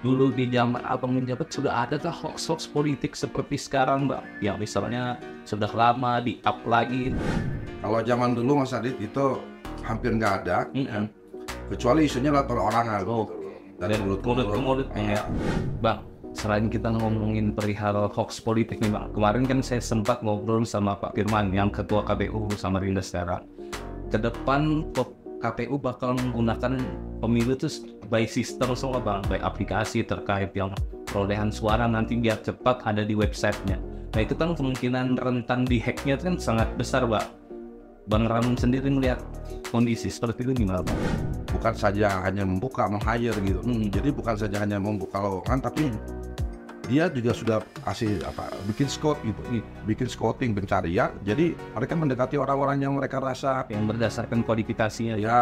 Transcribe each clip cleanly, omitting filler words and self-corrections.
Dulu di zaman abang menjabat sudah ada kah hoax-hoax politik seperti sekarang, Bang? Yang misalnya sudah lama di-up lagi. Kalau zaman dulu Mas Adit itu hampir nggak ada, ya. Kecuali isunya adalah perorangan. Oh, Dari mulut ke mulut. ya. Bang, selain kita ngomongin perihal hoax politik nih, Bang. Kemarin kan saya sempat ngobrol sama Pak Firman yang ketua KPU Samarinda sekarang. Ke depan KPU bakal menggunakan pemilu itu by system semua, Bang, by aplikasi terkait yang perolehan suara nanti biar cepat ada di websitenya. Nah itu kan kemungkinan rentan di hacknya kan sangat besar, Bang. Bang Ramon sendiri melihat kondisi seperti itu gimana, Bang? Bukan saja hanya membuka, meng-hire gitu. Jadi bukan saja hanya membuka lowongan, tapi dia juga sudah kasih bikin scout gitu, bikin scouting pencarian. Jadi mereka mendekati orang-orang yang mereka rasa Yang berdasarkan kualifikasinya ya. ya.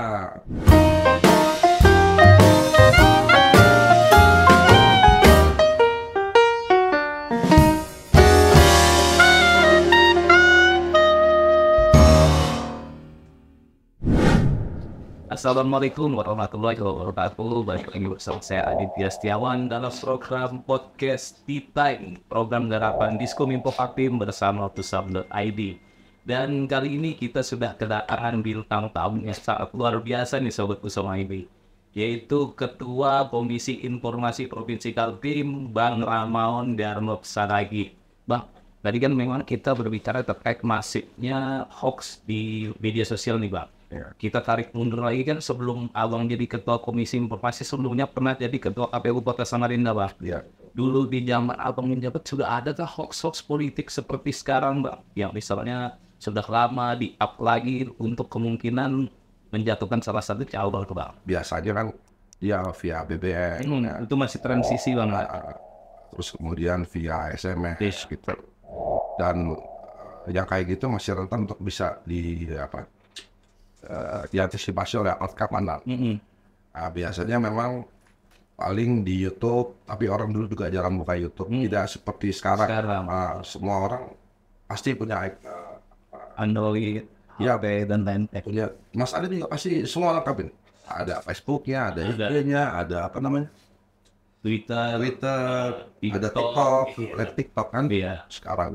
Assalamualaikum warahmatullahi wabarakatuh. Balik lagi bersama saya Aditya Setiawan dalam program podcast Tea Time, program garapan Diskominfo Aktif bersama Tusam.id. Dan kali ini kita sudah kedatangan bintang tamu yang sangat luar biasa nih Sobat Tusam.id, yaitu Ketua Komisi Informasi Provinsi Kaltim, Bang Ramaon Darmo Saragi. Bang, tadi kan memang kita berbicara terkait masifnya hoax di media sosial nih, Bang. Kita tarik mundur lagi kan, sebelum abang jadi ketua komisi informasi sebelumnya pernah jadi ketua KPU Kota Samarinda, Bang. Ya. Dulu di zaman abang menjabat sudah ada kah hoax-hoax politik seperti sekarang, Bang? Yang misalnya sudah lama di-up lagi untuk kemungkinan menjatuhkan salah satu calon, Bang. Biasanya kan dia via BBM, Itu masih transisi, Bang. terus kemudian via SMS gitu. Dan yang kayak gitu masih rentan untuk bisa diantisipasi oleh aparat keamanan. Nah, biasanya memang paling di YouTube, tapi orang dulu juga jarang buka YouTube. Tidak seperti sekarang. Semua orang pasti punya Android, ya, HP, dan lain-lain. punya. Mas Adi juga pasti semua lengkapin. Ada Facebooknya, ada IG-nya, ada apa namanya? Twitter, ada TikTok kan? Iya. Sekarang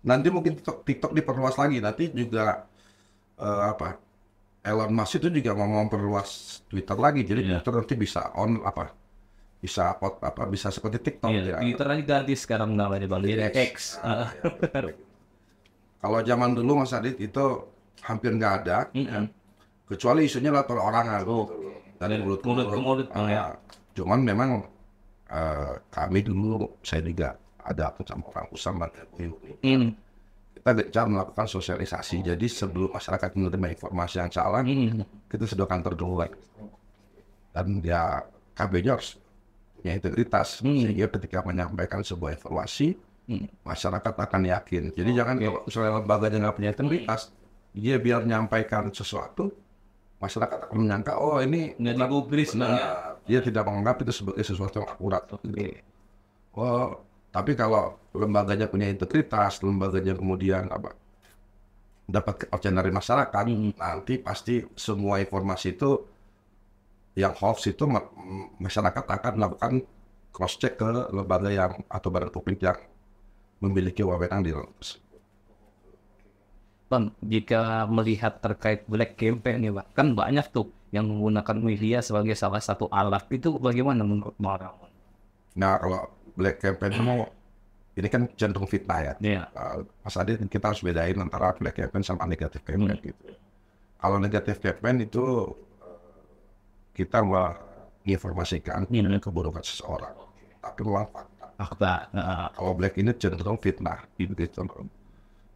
nanti mungkin TikTok diperluas lagi. Nanti juga Elon Musk itu juga mau memperluas Twitter lagi. Jadi Twitter nanti bisa bisa seperti TikTok ya. Twitter aja ganti sekarang namanya, Bang. X. Kalau zaman dulu Mas Adit itu hampir nggak ada, ya. Kecuali isunya adalah perorangan. Dari mulut ke mulut. Cuman memang kami dulu, saya juga ada sama orang Usam dan kita gencar melakukan sosialisasi. Jadi sebelum masyarakat menerima informasi yang salah, kita sudah kantor dulu. Dan ya KB-nya harus punya integritas, sehingga ketika menyampaikan sebuah informasi, masyarakat akan yakin. Jadi jangan kalau misalnya lembaganya nggak punya integritas, dia biar menyampaikan sesuatu, masyarakat akan menyangka, oh ini nggak digubris, dia tidak menganggap itu sebagai sesuatu yang akurat. Oh, tapi kalau lembaganya punya integritas, lembaganya kemudian dapat kepercayaan dari masyarakat, nanti pasti semua informasi itu yang hoax itu masyarakat akan melakukan cross check ke lembaga yang atau badan publik yang memiliki wewenang di dalam. Bang, jika melihat terkait black campaign ya, Bang, kan banyak tuh yang menggunakan media sebagai salah satu alat. Itu bagaimana menurut Bang Ramon? Nah, kalau black campaign ini kan cenderung fitnah ya. Mas Adit, kita harus bedain antara black campaign sama negatif campaign gitu. Kalau negatif campaign itu kita menginformasikan keburukan seseorang, tapi memang fakta. Kalau black ini cenderung fitnah gitu.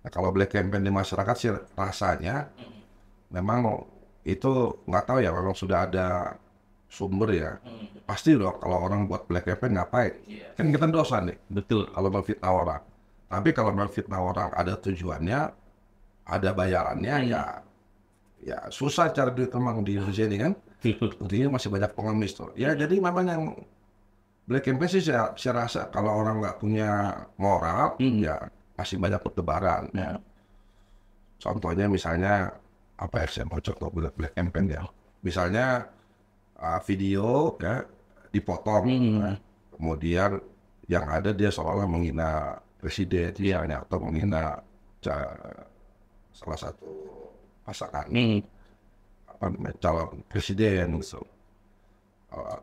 Nah, kalau black campaign di masyarakat sih rasanya memang itu nggak tahu ya, memang sudah ada sumber ya. Pasti loh kalau orang buat black campaign ngapain? Kan kita dosa nih. Betul. Kalau memfitnah orang. Tapi kalau memfitnah orang ada tujuannya, ada bayarannya, ya susah cari duit memang di Indonesia ini kan. Intinya masih banyak pengemis tuh. Ya jadi memang yang black campaign sih saya rasa kalau orang nggak punya moral, ya masih banyak pertebaran. Contohnya misalnya apa ya, saya mau contoh black campaign ya. Misalnya video ya dipotong, kemudian yang ada dia seolah menghina presiden, atau menghina salah satu pasangan calon presiden.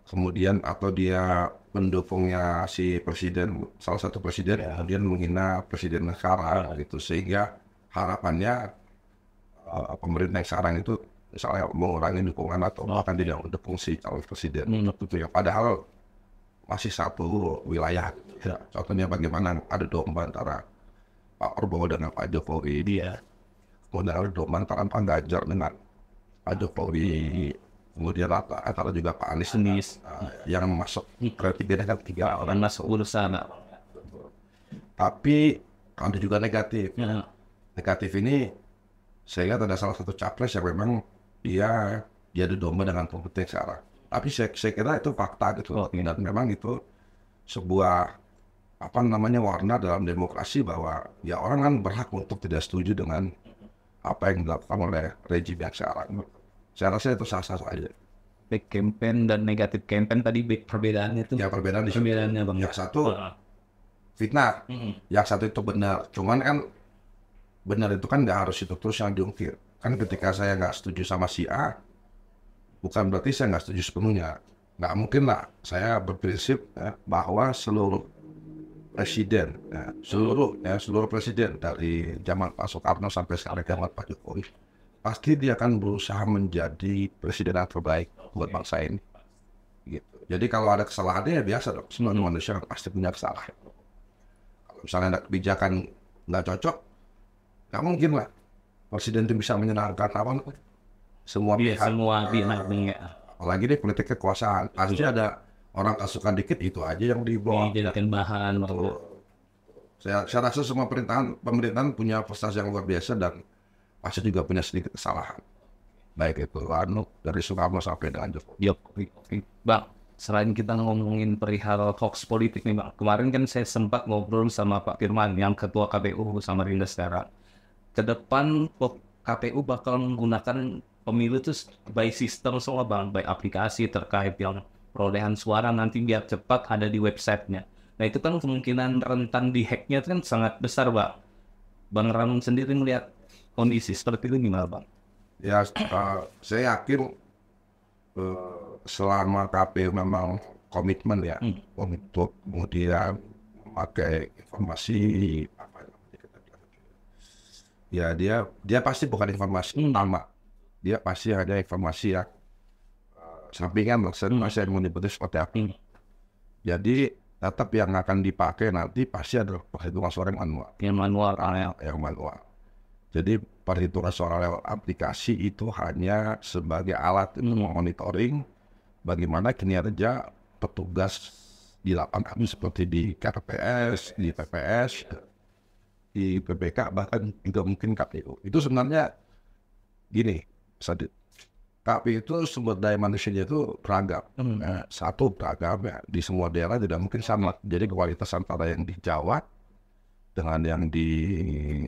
Kemudian atau dia pendukungnya si presiden, salah satu presiden, kemudian menghina presiden sekarang gitu, sehingga harapannya pemerintah yang sekarang itu misalnya mengurangi dukungan atau bahkan tidak mendukung si calon presiden tertentu ya, padahal masih satu wilayah. Contohnya bagaimana ada domba antara Pak Prabowo dengan Pak Jokowi, kemudian ada domba antara Pak Ganjar dengan Pak Jokowi, kemudian antara juga Pak Anies yang masuk kriteria kan 3 orang masuk urusan. Tapi ada juga negatif. Negatif ini saya lihat ada salah satu capres yang memang dia ada domba dengan pemerintah sekarang. Tapi saya kira itu fakta gitu. Dan memang itu sebuah warna dalam demokrasi, bahwa ya orang kan berhak untuk tidak setuju dengan apa yang dilakukan oleh rejim yang sekarang. Saya rasa itu sah-sah saja. Baik campaign dan negatif campaign tadi perbedaannya itu. Ya perbedaan di perbedaannya bang. Yang satu fitnah, yang satu itu benar. Cuman kan benar itu kan nggak harus itu terus yang diungkir. Kan ketika saya nggak setuju sama si A, bukan berarti saya nggak setuju sepenuhnya. Nggak mungkin lah. Saya berprinsip bahwa seluruh presiden, seluruh presiden dari zaman Pak Soekarno sampai sekarang zaman Pak Jokowi, pasti dia akan berusaha menjadi presiden yang terbaik buat bangsa ini. Gitu. Jadi kalau ada kesalahannya ya biasa dong. Semua manusia pasti punya kesalahan. Kalau misalnya ada kebijakan nggak cocok, nggak mungkin lah presiden itu bisa menyenangkan semua pihak. Apalagi di politik kekuasaan, pasti ada orang kasukan dikit itu aja yang dibawa. Dijadikan bahan. Saya rasa semua pemerintahan punya prestasi yang luar biasa dan pasti juga punya sedikit kesalahan. Baik itu dari Soekarno sampai dengan Jokowi. Bang, selain kita ngomongin perihal hoax politik nih bang, kemarin kan saya sempat ngobrol sama Pak Firman yang ketua KPU Samarinda sekarang. Ke depan KPU bakal menggunakan pemilu itu by sistem semua bang, by aplikasi terkait yang perolehan suara nanti biar cepat ada di websitenya. Nah itu kan kemungkinan rentan di hacknya kan sangat besar bang. Bang Ramon sendiri melihat kondisi seperti itu gimana bang? Ya saya yakin selama KPU memang komitmen ya untuk kemudian memakai informasi ya dia pasti bukan informasi utama, dia pasti ada informasi yang sampingan, maksudnya yang menyebutnya seperti apa. Jadi tetap yang akan dipakai nanti pasti ada perhitungan suara yang manual. Jadi perhitungan suara lewat aplikasi itu hanya sebagai alat untuk monitoring bagaimana kinerja petugas di lapangan seperti di KPPS, di PPS, di PPK, bahkan juga mungkin KPU. Itu sebenarnya gini, Sadit. KPU itu sumber daya manusianya itu beragam. Satu beragam ya, di semua daerah tidak mungkin sama. Jadi kualitas antara yang di Jawa dengan yang di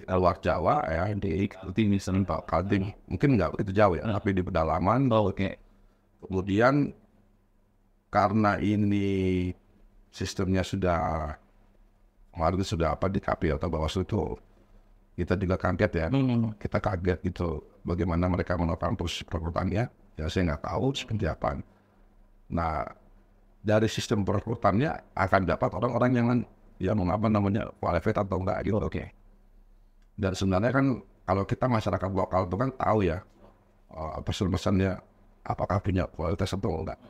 luar Jawa ya, di misalnya Kaltim mungkin nggak begitu jauh ya, tapi di pedalaman. Kemudian karena ini sistemnya kemarin sudah di KPU atau Bawaslu itu, kita juga kaget ya. Kita kaget gitu bagaimana mereka menopang proses perekrutannya. Ya saya nggak tahu seperti apa. Nah dari sistem perekrutannya akan dapat orang-orang yang qualified atau enggak gitu. Dan sebenarnya kan kalau kita masyarakat lokal itu kan tahu ya pesan-pesannya apakah punya kualitas atau enggak.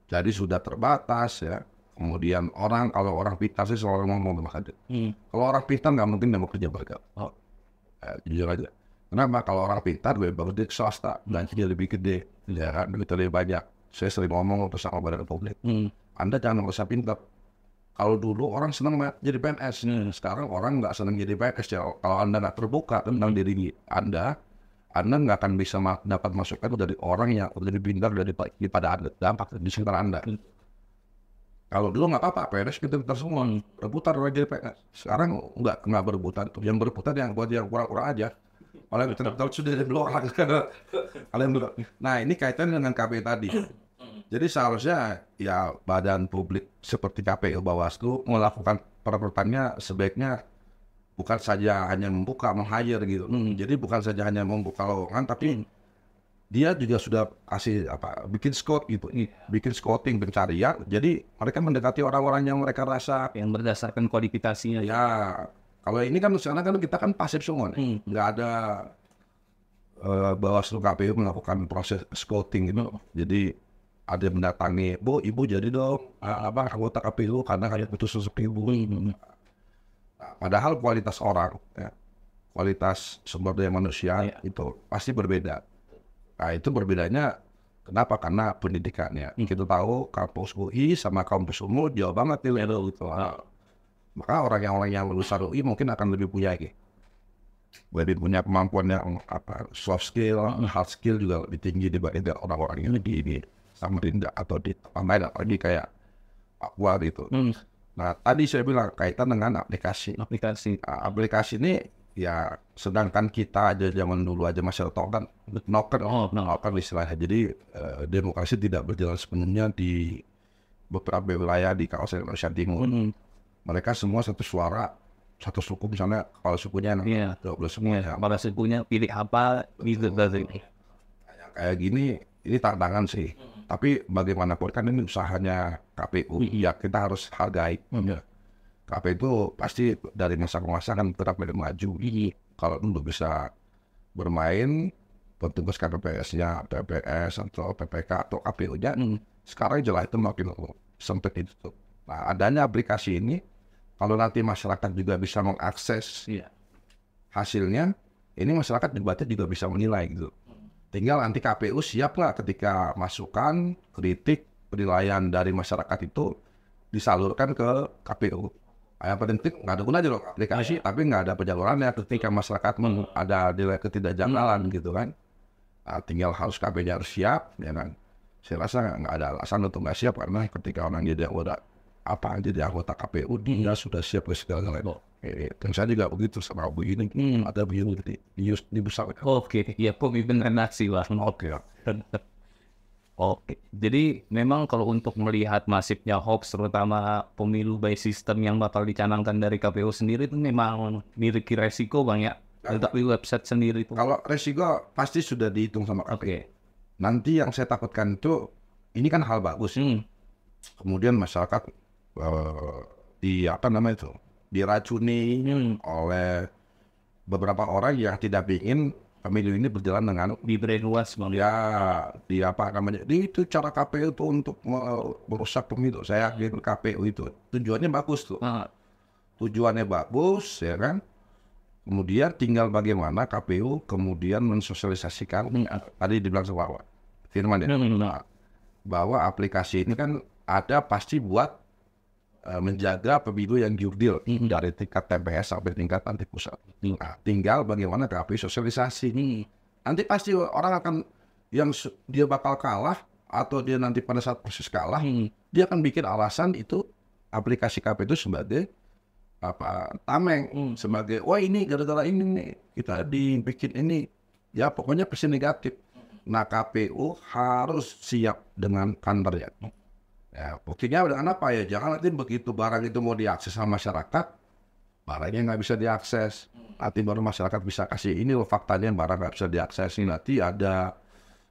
Jadi sudah terbatas ya. Kemudian kalau orang pintar sih selalu ngomong sama Kadin. Kalau orang pintar nggak mungkin dia mau kerja bergabung. Jujur aja. Kenapa? Kalau orang pintar lebih bagus di swasta, gajinya lebih gede, ya kan, duitnya lebih banyak. Saya sering ngomong sama badan publik. Anda jangan merasa pintar. Kalau dulu orang senang jadi PNS, sekarang orang nggak senang jadi PNS. Ya. Kalau Anda nggak terbuka tentang diri Anda nggak akan bisa dapat masukan dari orang yang lebih pintar daripada Anda, dampak di sekitar Anda. Kalau dulu nggak apa-apa, PNS kita pintar semua, rebutan orang jadi PNS. Sekarang nggak berebutan, yang berebutan yang buat yang kurang-kurang aja. Oleh betul sudah dari orang. Nah ini kaitan dengan KPU tadi. Jadi seharusnya ya badan publik seperti KPU Bawaslu melakukan perapatannya sebaiknya bukan saja hanya membuka meng-hire gitu. Jadi bukan saja hanya membuka lowongan, tapi dia juga sudah kasih bikin scout gitu, bikin scouting pencarian. Jadi mereka mendekati orang-orang yang mereka rasa yang berdasarkan kualifikasinya. ya. Kalau ini kan sekarang kan kita kan pasif semua, nggak ada Bawaslu KPU melakukan proses scouting gitu. Jadi ada yang mendatangi, Bu, Ibu jadi dong anggota KPU karena kayak butuh sosok Ibu. Nah, padahal kualitas orang, ya, kualitas sumber daya manusia itu pasti berbeda. Nah itu berbedanya kenapa? Karena pendidikannya. Kita tahu kampus UI sama kampus umum jauh banget nih gitu. Nah, maka orang yang lulusan UI mungkin akan lebih punya lebih punya kemampuan yang soft skill, hard skill juga lebih tinggi dibanding orang-orang yang di Samarinda atau di tempat lain, apalagi kayak Papua gitu. Nah tadi saya bilang kaitan dengan aplikasi. Nah, aplikasi ini ya sedangkan kita aja zaman dulu aja masih kan noken istilahnya. Jadi demokrasi tidak berjalan sepenuhnya di beberapa wilayah di kawasan Indonesia Timur. Mereka semua satu suara, satu suku, misalnya kepala sukunya 12 semua ya. Kepala sukunya pilih apa gitu dari kayak gini, ini tantangan sih. Tapi bagaimanapun kan ini usahanya KPU, ya kita harus hargai. KPU itu pasti dari masa ke masa kan tetap maju. Kalau dulu bisa bermain petugas KPPS-nya, PPS atau PPK atau KPU-nya, sekarang jelas itu makin sempit itu. Nah adanya aplikasi ini, kalau nanti masyarakat juga bisa mengakses hasilnya, ini masyarakat juga bisa menilai gitu. Tinggal nanti KPU siap lah ketika masukan, kritik, penilaian dari masyarakat itu disalurkan ke KPU. Yang penting nggak ada gunanya loh aplikasi, tapi nggak ada penyalurannya ketika masyarakat ada nilai ketidakjanggalan gitu kan. Nah, tinggal harus KPU-nya harus siap, ya kan. Saya rasa nggak ada alasan untuk nggak siap karena ketika orang jadi anggota KPU dia sudah siap ke segala-galanya. Dan saya juga begitu sama Bu ini, ada begini di besar. Oke, ya pemimpin redaksi lah. Oke, jadi memang kalau untuk melihat masifnya hoax, terutama pemilu by system yang bakal dicanangkan dari KPU sendiri itu memang memiliki resiko Bang ya. Tapi website sendiri itu. Kalau resiko pasti sudah dihitung sama KPU. Nanti yang saya takutkan itu, ini kan hal bagus. Kemudian masyarakat diracuni oleh beberapa orang yang tidak ingin pemilu ini berjalan dengan di brainwash Bang. Itu cara KPU itu untuk merusak pemilu. Saya yakin KPU itu tujuannya bagus tuh. Tujuannya bagus ya kan. Kemudian tinggal bagaimana KPU kemudian mensosialisasikan tadi dibilang sama Firman ya. Bahwa aplikasi ini kan ada pasti buat menjaga pemilu yang jurdil dari tingkat TPS sampai tingkat nanti pusat. Nah, tinggal bagaimana KPU sosialisasi. Nanti pasti orang akan yang dia bakal kalah atau dia nanti pada saat proses kalah, dia akan bikin alasan itu aplikasi KPU itu sebagai tameng, sebagai wah ini gara-gara ini nih kita dibikin ini. Ya pokoknya pasti negatif. Nah KPU harus siap dengan kantornya. Ya, buktinya dengan apa ya? Jangan nanti begitu barang itu mau diakses sama masyarakat, barangnya nggak bisa diakses. Nanti baru masyarakat bisa kasih ini loh faktanya barang nggak bisa diakses. Nanti ada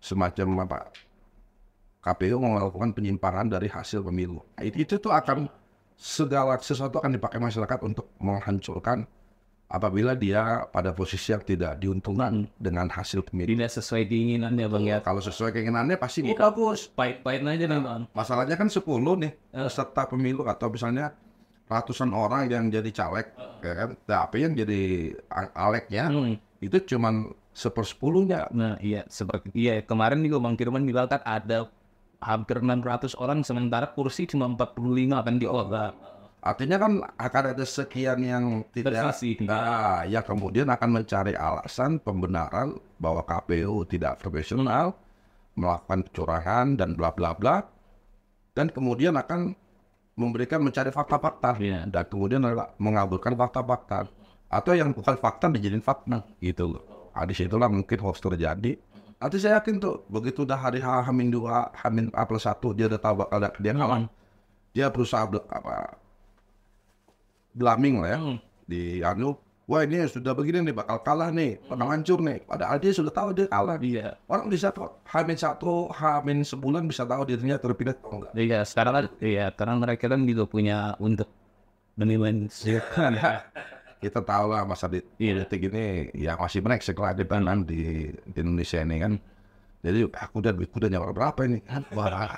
semacam KPU melakukan penyimpangan dari hasil pemilu. Nah, itu tuh akan segala sesuatu akan dipakai masyarakat untuk menghancurkan apabila dia pada posisi yang tidak diuntungkan dengan hasil pemilu. Tidak sesuai keinginannya Bang ya. Kalau sesuai keinginannya pasti bagus. Pahit-pahit aja Bang. Masalahnya kan 10 nih peserta pemilu atau misalnya ratusan orang yang jadi caleg, ya kan? Tapi yang jadi aleknya itu cuma 1/10-nya. Nah iya kemarin juga Bang Firman bilang kan ada hampir 600 orang sementara kursi cuma 45 kan diolah. Artinya kan akan ada sekian yang tidak, ya kemudian akan mencari alasan pembenaran bahwa KPU tidak profesional, melakukan kecurangan dan bla bla bla, dan kemudian akan mencari fakta-fakta dan kemudian mengaburkan fakta-fakta atau yang bukan fakta dijadiin fakta gitu loh. Nah, disitulah mungkin hoax terjadi. Nanti saya yakin tuh begitu udah hari H-2, H-A+1 dia udah tahu bakal dia kalah. Dia berusaha blaming lah ya di wah ini sudah begini nih bakal kalah nih, bakal hancur nih. Padahal dia sudah tahu dia kalah. Iya. Orang bisa kok H-1, H-sebulan bisa tahu dirinya terpilih atau enggak. Iya, sekarang kan, iya, karena mereka kan juga punya untuk menilai. Kita tahu lah masa politik ini ya masih mereksek lah di Indonesia ini kan. Jadi aku udah nyawa berapa ini? Wah,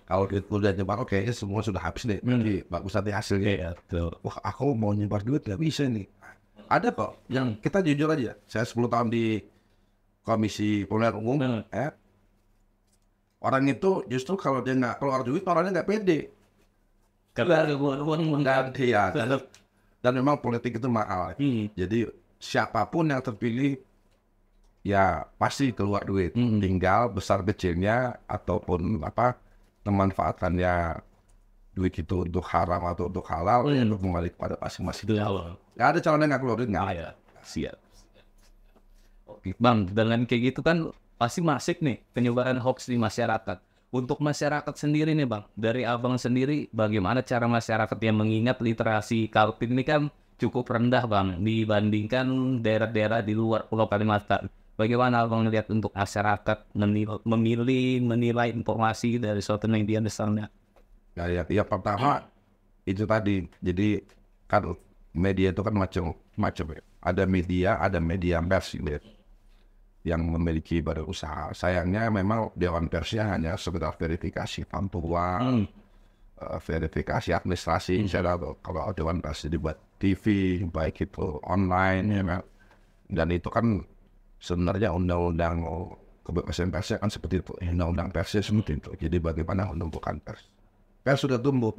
kalau duit udah nyebar oke, semua sudah habis nih. Jadi bagus nanti hasilnya. Iya, betul. Wah, aku mau nyebar duit nggak bisa nih. Ada kok yang kita jujur aja. Saya 10 tahun di Komisi Pemilihan Umum. Orang itu justru kalau dia nggak keluar duit, orangnya nggak pede. Karena uang mengganti. Iya, dan memang politik itu mahal. Jadi siapapun yang terpilih ya pasti keluar duit. Tinggal besar kecilnya ataupun pemanfaatannya duit itu untuk haram atau untuk halal untuk kembali kepada masing-masing. Nggak ada calon yang nggak keluar duit, nggak ada. Siap. Oke, Bang, dengan kayak gitu kan pasti masif nih penyebaran hoax di masyarakat. Untuk masyarakat sendiri nih Bang, dari Abang sendiri bagaimana cara masyarakat yang mengingat literasi Kaltim ini kan cukup rendah Bang dibandingkan daerah-daerah di luar Pulau Kalimantan. Bagaimana Abang melihat untuk masyarakat menilai informasi dari suatu media misalnya? Ya pertama itu tadi, jadi kan media itu kan macam-macam ya. Ada media pers gitu ya, yang memiliki badan usaha. Sayangnya memang Dewan Persnya hanya sekedar verifikasi pantuan, verifikasi administrasi. Misalnya kalau Dewan Pers dibuat TV, baik itu online, ya, dan itu kan sebenarnya undang-undang kebebasan persnya kan seperti itu, undang-undang persnya seperti itu. Jadi bagaimana menumbuhkan pers? Pers sudah tumbuh,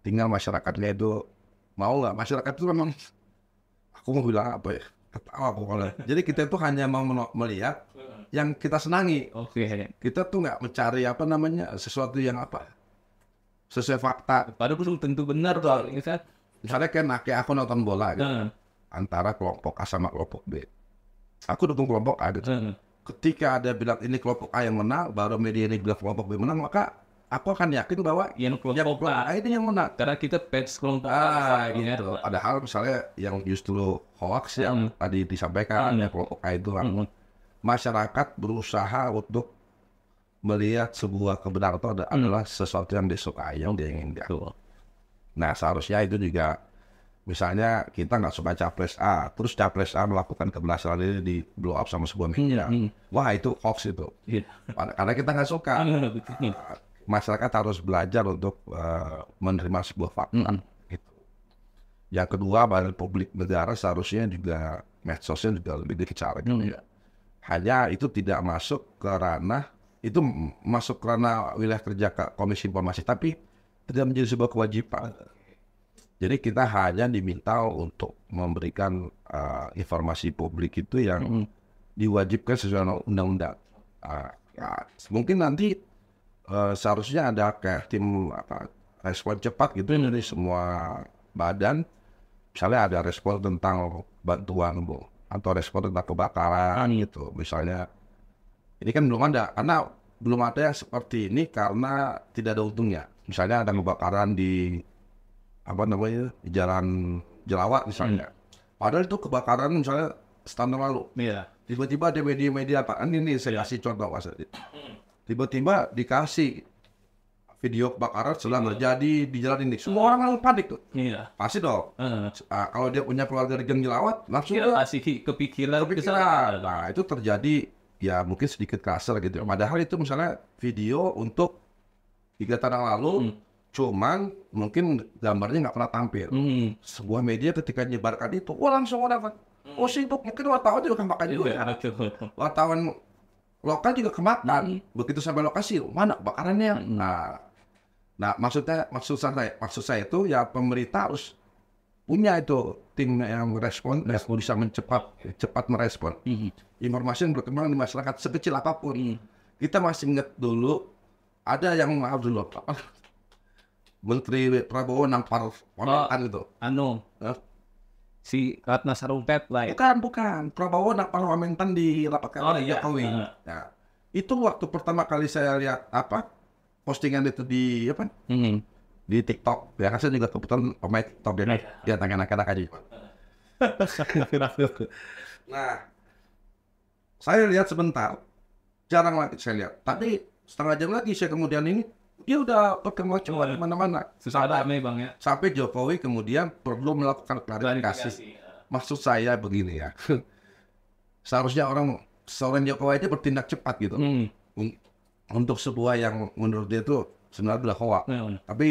tinggal masyarakatnya itu mau nggak? Masyarakat itu memang, aku mau bilang apa ya? Ketawa pokoknya. Jadi kita itu hanya mau melihat yang kita senangi. Kita tuh nggak mencari sesuatu yang sesuai fakta. Padahal belum tentu benar tuh. Misalnya kayak aku nonton bola gitu, antara kelompok A sama kelompok B. Aku dukung kelompok A gitu. Ketika ada bilang ini kelompok A yang menang, baru media ini bilang kelompok B menang, maka aku akan yakin bahwa yang kelompok A ini yang menang. Karena kita fans kelompok A gitu. Padahal misalnya yang justru hoax yang tadi disampaikan kelompok A itu masyarakat berusaha untuk melihat sebuah kebenaran itu adalah sesuatu yang disukai, yang diinginkan. Nah seharusnya itu juga misalnya kita nggak suka capres A, terus capres A melakukan keberhasilan ini di blow up sama sebuah media. Wah itu hoax itu. Karena kita nggak suka. Masyarakat harus belajar untuk menerima sebuah fakta. Gitu. Yang kedua, badan publik negara seharusnya juga medsosnya juga lebih dikejar. Hanya itu tidak masuk ke ranah, itu masuk ke ranah wilayah kerja Komisi Informasi, tapi tidak menjadi sebuah kewajiban. Jadi kita hanya diminta untuk memberikan informasi publik itu yang diwajibkan sesuai undang-undang. Mungkin nanti seharusnya ada kayak tim respon cepat gitu dari semua badan. Misalnya ada respon tentang bantuan atau respon tentang kebakaran gitu. Misalnya ini kan belum ada, karena belum ada yang seperti ini karena tidak ada untungnya. Misalnya ada kebakaran di di Jalan Jelawat misalnya. Padahal itu kebakaran misalnya setahun lalu. Tiba-tiba ada media-media ini saya kasih contoh Mas. Tiba-tiba dikasih video kebakaran sedang terjadi di jalan ini. Semua orang panik tuh. Pasti dong. Kalau dia punya keluarga di Gang Jelawat, langsung pasti kepikiran. Nah, itu terjadi ya mungkin sedikit kasar gitu. Padahal itu misalnya video untuk 3 tahun yang lalu, cuman mungkin gambarnya nggak pernah tampil. Sebuah media ketika menyebarkan itu, langsung orang sibuk. Mungkin wartawan juga kemakan juga. Wartawan lokal juga kemakan. Begitu sampai lokasi, mana bakarannya? Nah maksud saya itu ya pemerintah harus punya itu tim yang merespon, bisa cepat merespon. Informasi yang berkembang di masyarakat sekecil apapun. Kita masih ingat dulu ada yang dulu Menteri Prabowo nampar itu. Si Ratna Sarumpait lah. Bukan. Prabowo nak parlementan di lapangan Jokowi. Nah, itu waktu pertama kali saya lihat postingan itu di di TikTok. Ya kan saya juga kebetulan pemain TikTok dia anak-anak aja. Nah, saya lihat sebentar, jarang lagi saya lihat. Tapi setengah jam lagi saya kemudian ini dia udah berkembang di mana-mana. Sampai Jokowi kemudian perlu melakukan klarifikasi. Maksud saya begini ya, seharusnya seorang Jokowi itu bertindak cepat gitu untuk sebuah yang menurut dia itu sebenarnya adalah hoax. Tapi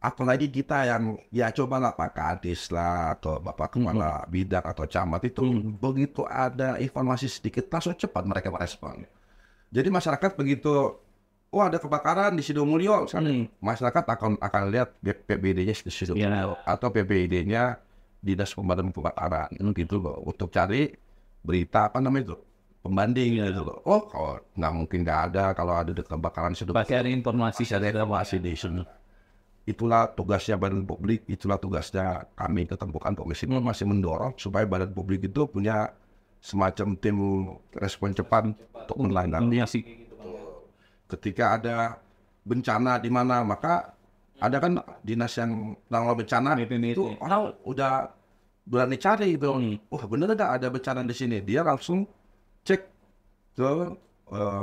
apalagi kita yang ya coba lah Pak Kadis lah atau Bapak Kepala Bidang atau Camat itu begitu ada informasi sedikit langsung cepat mereka merespon. Jadi masyarakat begitu ada kebakaran di Sidomulyo, masyarakat akan lihat PBD-nya di Sidomulyo atau PBD-nya Dinas Pemadam Kebakaran gitu loh, untuk cari berita pembanding gitu loh. Kalau nggak mungkin nggak ada, kalau ada kebakaran Sidomulyo pasti ada informasi di sini. Itulah tugasnya Badan Publik, itulah tugasnya kami ketempukan Komisi masih mendorong supaya Badan Publik itu punya semacam tim respon cepat untuk menangani. Ketika ada bencana di mana, maka ada kan dinas yang menangani bencana itu orang udah berani cari itu. Bener nggak ada bencana di sini? Dia langsung cek ke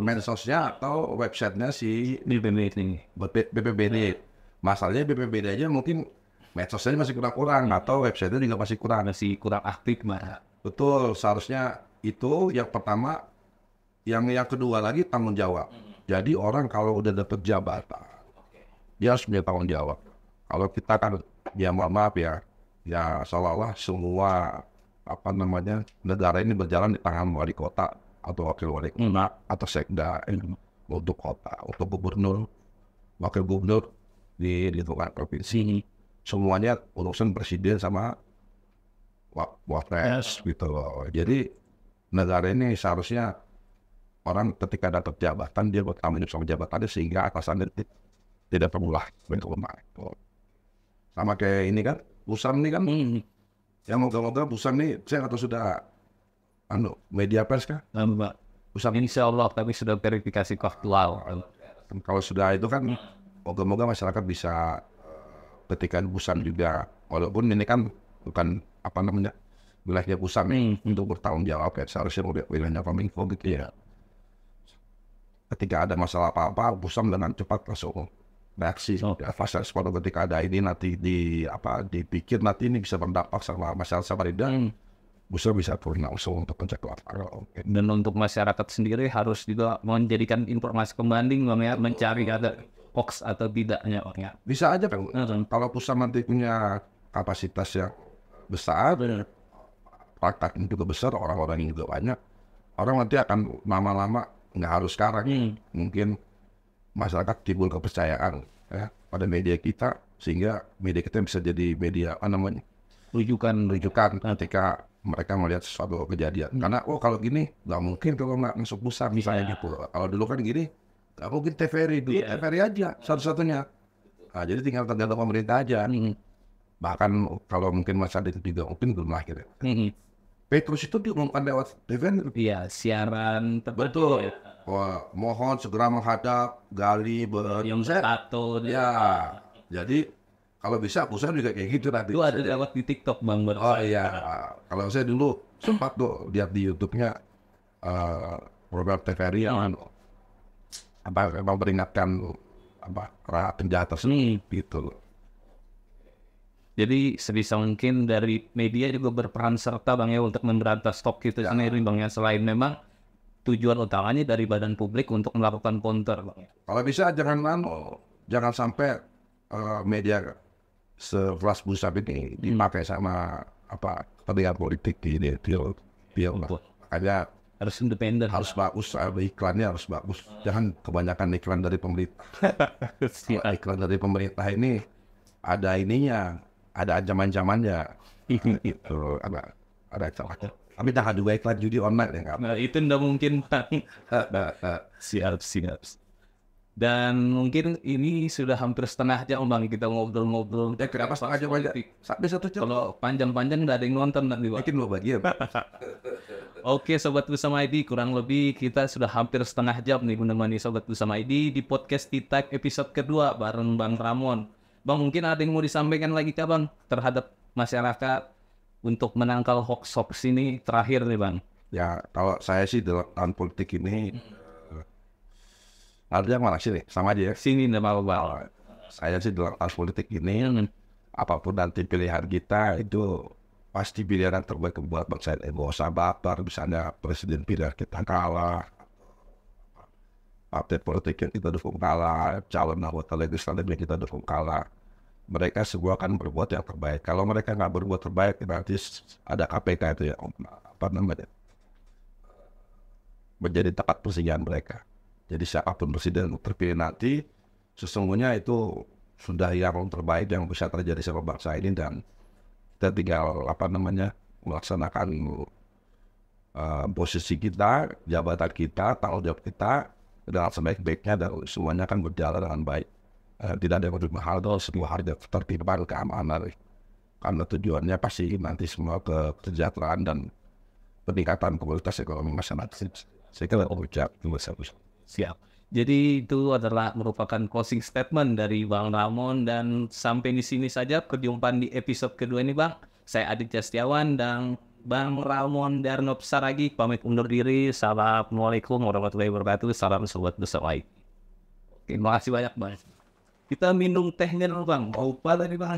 medsosnya atau websitenya si BPBD. Masalahnya BPBD aja mungkin medsosnya masih kurang atau websitenya juga masih kurang aktif. Betul, seharusnya itu yang pertama. Yang kedua lagi tanggung jawab. Jadi orang kalau udah dapat jabatan, dia harus punya tanggung jawab. Kalau kita kan, ya maaf ya seolah-olah semua negara ini berjalan di tangan wali kota atau wakil wali kota atau sekda untuk kota, untuk gubernur, wakil gubernur di lingkungan provinsi. Semuanya urusan presiden sama wapres gitu loh. Jadi negara ini seharusnya orang ketika dapat jabatan dia bertanggung jawab sama jabatannya sehingga atasannya tidak perlulah berlemah. Sama kayak ini kan, Busam nih kan, yang moga-moga Busam nih, saya atau sudah media pers kan? Busam insya Allah kami sudah verifikasi faktual. Kalau sudah itu kan, moga-moga masyarakat bisa ketika Busam juga, walaupun ini kan bukan wilayahnya Busam untuk bertanggung jawab ya, seharusnya wilayahnya Kominfo gitu ya. Ketika ada masalah apa-apa, Busam dengan cepat langsung reaksi. Fast respon ketika ada ini nanti dipikir nanti ini bisa berdampak sama masyarakat Samarinda, Busam bisa turun langsung untuk mencegah laporan. Dan untuk masyarakat sendiri harus juga menjadikan informasi pembanding mencari ada hoax atau tidaknya Bisa aja kalau Busam nanti punya kapasitas yang besar, prakteknya juga besar, orang-orang yang juga banyak, orang nanti akan lama-lama nggak harus sekarang, mungkin masyarakat timbul kepercayaan ya pada media kita sehingga media kita bisa jadi media rujukan ketika mereka melihat sesuatu kejadian. Karena kalau gini nggak mungkin kalau nggak masuk Busam misalnya gitu. Kalau dulu kan gini nggak mungkin TVRI dulu, TVRI aja satu-satunya. Nah, jadi tinggal tergantung pemerintah aja. Bahkan kalau mungkin masyarakat itu juga mungkin belum lahir. Petrus itu diumumkan lewat TVRI. Iya, siaran betul. Mohon segera menghadap gali yang satu. Ya, jadi kalau bisa Busam juga kayak gitu nanti. Itu ada lewat di TikTok Bang. Iya, kalau saya dulu sempat tuh lihat di YouTube-nya program TVRI yang memperingatkan penjahat tersebut gitu. Jadi sebisa mungkin dari media juga berperan serta Bang ya untuk memberantas stok itu sendiri Bang ya, selain memang tujuan utamanya dari Badan Publik untuk melakukan counter Bang ya. Kalau bisa jangan sampai media sekelas Busam ini dipakai sama kepentingan politik di makanya harus independen, harus bagus, iklannya harus bagus, jangan kebanyakan iklan dari pemerintah. Iklan dari pemerintah ini ada ininya, ada ancaman-ancamannya, itu ada ancamannya. Tapi jangan juga iklan judi online ya kan? Nah, itu nggak mungkin Bang. Siap. Dan mungkin ini sudah hampir setengah jam Bang kita ngobrol-ngobrol. Kenapa setengah jam aja? Sampai 1 jam. Kalau panjang-panjang nggak ada yang nonton nanti Bang. Mungkin 2 bagian. Oke Sobat Bersama ID, kurang lebih kita sudah hampir setengah jam nih menemani Sobat Bersama ID di podcast T-Type episode kedua bareng Bang Ramon. Bang, mungkin ada yang mau disampaikan lagi kah Bang terhadap masyarakat untuk menangkal hoax-hoax ini terakhir nih Bang? Ya, kalau saya sih dalam tahun politik ini ada yang mana sih nih? Sama aja ya. Sini nggak apa-apa Bang. Saya sih dalam tahun politik ini apapun nanti pilihan kita itu pasti pilihan yang terbaik buat bangsa ini. Nggak usah baper, misalnya presiden pilihan kita kalah, partai politik yang kita dukung kalah, calon anggota legislatif yang kita dukung kalah. Mereka semua akan berbuat yang terbaik. Kalau mereka nggak berbuat terbaik, nanti ada KPK itu ya, apa namanya, menjadi tempat persidangan mereka. Jadi siapapun presiden terpilih nanti, sesungguhnya itu sudah yang terbaik yang bisa terjadi sama bangsa ini, dan kita tinggal melaksanakan posisi kita, jabatan kita, tanggung jawab kita dengan sebaik-baiknya, dan semuanya akan berjalan dengan baik. Tidak ada yang lebih mahal, semua harga tertimbang keamanan, karena tujuannya pasti nanti semua ke kesejahteraan dan peningkatan kualitas ekonomi masyarakat. Saya kira ucap Siap. Jadi itu adalah merupakan closing statement dari Bang Ramon, dan sampai di sini saja perjumpaan di episode kedua ini Bang. Saya Aditya Setiawan dan Bang Ramon Darnop Saragi pamit undur diri. Assalamualaikum warahmatullahi wabarakatuh. Salam Sobat Bersama ID. Terima kasih banyak Bang. Kita minum tehnya dulu Bang. Mau apa tadi Bang?